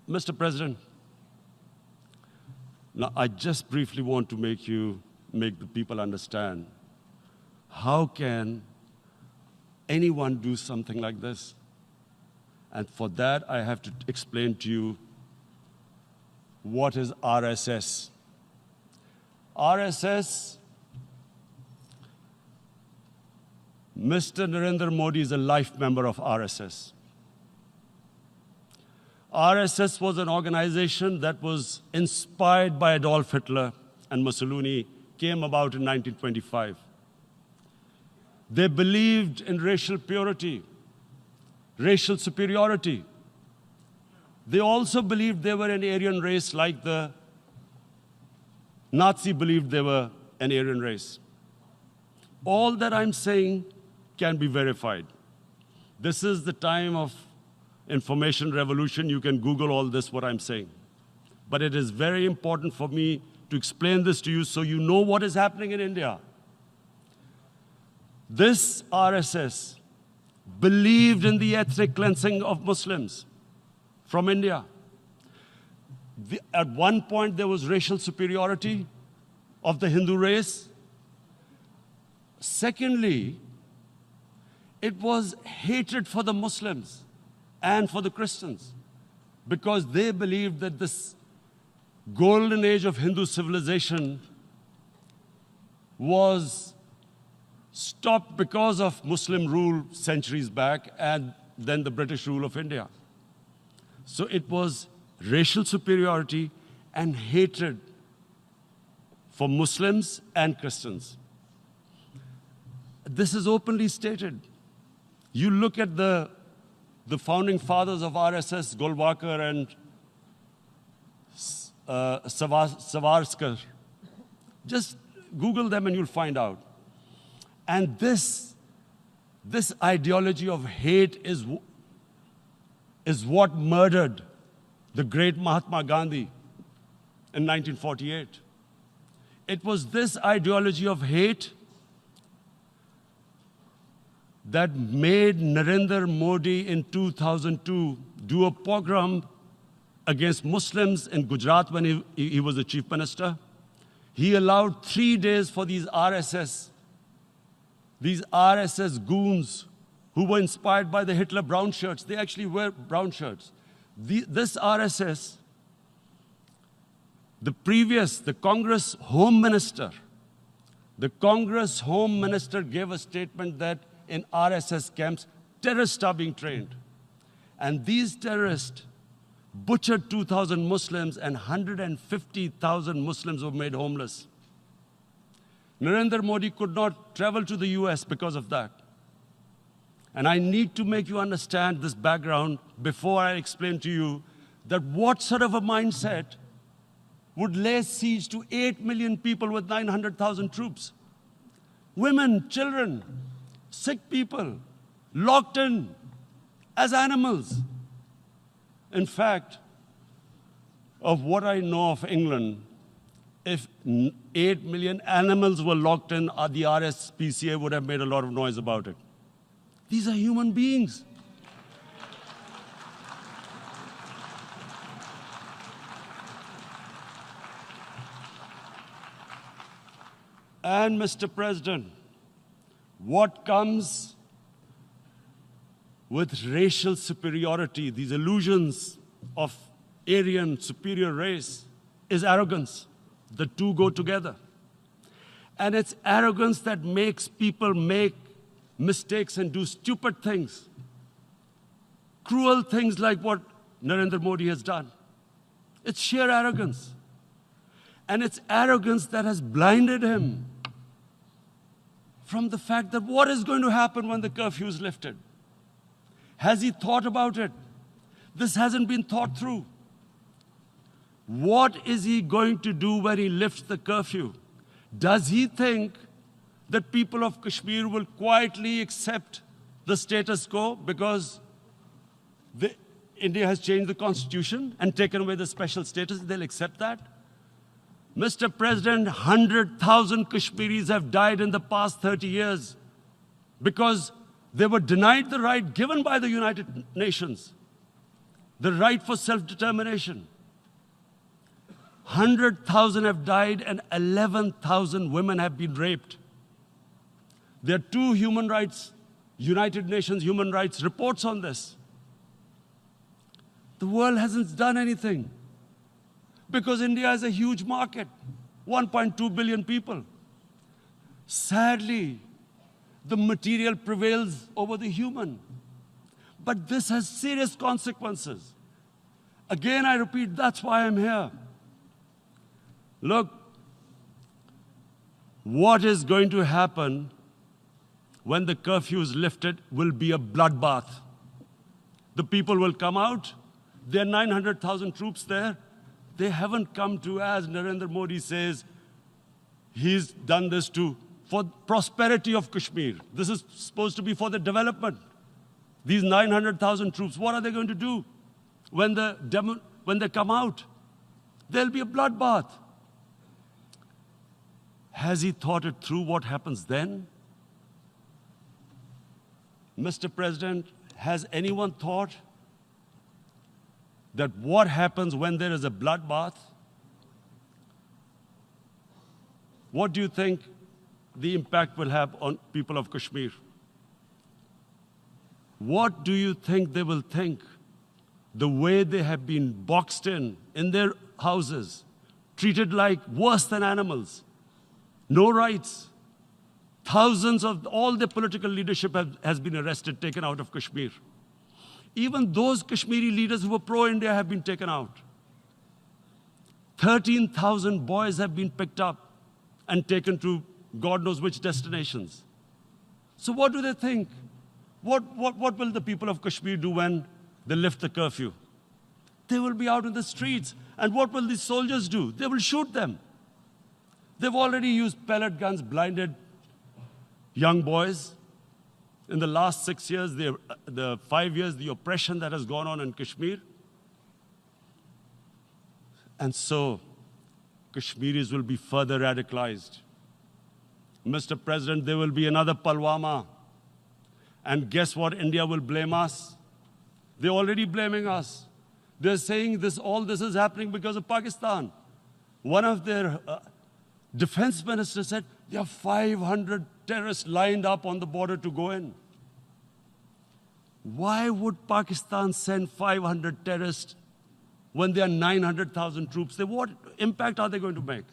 Mr. President, now I just briefly want to make the people understand how can anyone do something like this? And for that, I have to explain to you what is RSS. RSS, Mr. Narendra Modi is a life member of RSS. RSS was an organization that was inspired by Adolf Hitler and Mussolini, came about in 1925. They believed in racial purity, racial superiority. They also believed they were an Aryan race like the Nazi believed they were an Aryan race. All that I'm saying can be verified. This is the time of information revolution. You can Google all this, what I'm saying. But it is very important for me to explain this to you so you know what is happening in India. This RSS believed in the ethnic cleansing of Muslims from India. At one point, there was racial superiority of the Hindu race. Secondly, it was hatred for the Muslims and for the Christians because they believed that this golden age of Hindu civilization was stopped because of Muslim rule centuries back and then the British rule of India. So it was racial superiority and hatred for Muslims and Christians. This is openly stated. You look at the founding fathers of RSS, Golwalkar and Savarkar. Just Google them and you'll find out. And this ideology of hate is what murdered the great Mahatma Gandhi in 1948. It was this ideology of hate that made Narendra Modi in 2002 do a pogrom against Muslims in Gujarat when he was the chief minister. He allowed 3 days for these RSS goons who were inspired by the Hitler brown shirts. They actually wear brown shirts. This RSS, the Congress Home Minister gave a statement that in RSS camps, terrorists are being trained. And these terrorists butchered 2,000 Muslims and 150,000 Muslims were made homeless. Narendra Modi could not travel to the US because of that. And I need to make you understand this background before I explain to you that what sort of a mindset would lay siege to 8 million people with 900,000 troops. Women, children, sick people, locked in as animals. In fact, of what I know of England, if 8 million animals were locked in, the RSPCA would have made a lot of noise about it. These are human beings. And Mr. President, what comes with racial superiority, these illusions of Aryan superior race, is arrogance. The two go together. And it's arrogance that makes people make mistakes and do stupid things. Cruel things like what Narendra Modi has done. It's sheer arrogance. And it's arrogance that has blinded him from the fact that what is going to happen when the curfew is lifted? Has he thought about it? This hasn't been thought through. What is he going to do when he lifts the curfew? Does he think that people of Kashmir will quietly accept the status quo because India has changed the constitution and taken away the special status? They'll accept that? Mr. President, 100,000 Kashmiris have died in the past 30 years because they were denied the right given by the United Nations. the right for self-determination. 100,000 have died and 11,000 women have been raped. There are 2 human rights, United Nations human rights reports on this. The world hasn't done anything because India is a huge market, 1.2 billion people. Sadly, the material prevails over the human. But this has serious consequences. Again, I repeat, that's why I'm here. Look, what is going to happen when the curfew is lifted will be a bloodbath. The people will come out. There are 900,000 troops there. They haven't come to, as Narendra Modi says, he's done this for prosperity of Kashmir. This is supposed to be for the development. These 900,000 troops, what are they going to do when they come out? There'll be a bloodbath. Has he thought it through what happens then? Mr. President, has anyone thought that what happens when there is a bloodbath? What do you think the impact will have on people of Kashmir? What do you think they will think? The way they have been boxed in their houses, treated like worse than animals, no rights. Thousands of all the political leadership has been arrested, taken out of Kashmir. Even those Kashmiri leaders who were pro-India have been taken out. 13,000 boys have been picked up and taken to God knows which destinations. So what do they think? What will the people of Kashmir do when they lift the curfew? They will be out in the streets. And what will these soldiers do? They will shoot them. They've already used pellet guns, blinded young boys. In the last 6 years, the 5 years, the oppression that has gone on in Kashmir. And so, Kashmiris will be further radicalized. Mr. President, there will be another Pulwama. And guess what? India will blame us. They're already blaming us. They're saying all this is happening because of Pakistan. One of their defense ministers said, there are 500 terrorists lined up on the border to go in. Why would Pakistan send 500 terrorists when there are 900,000 troops? What impact are they going to make?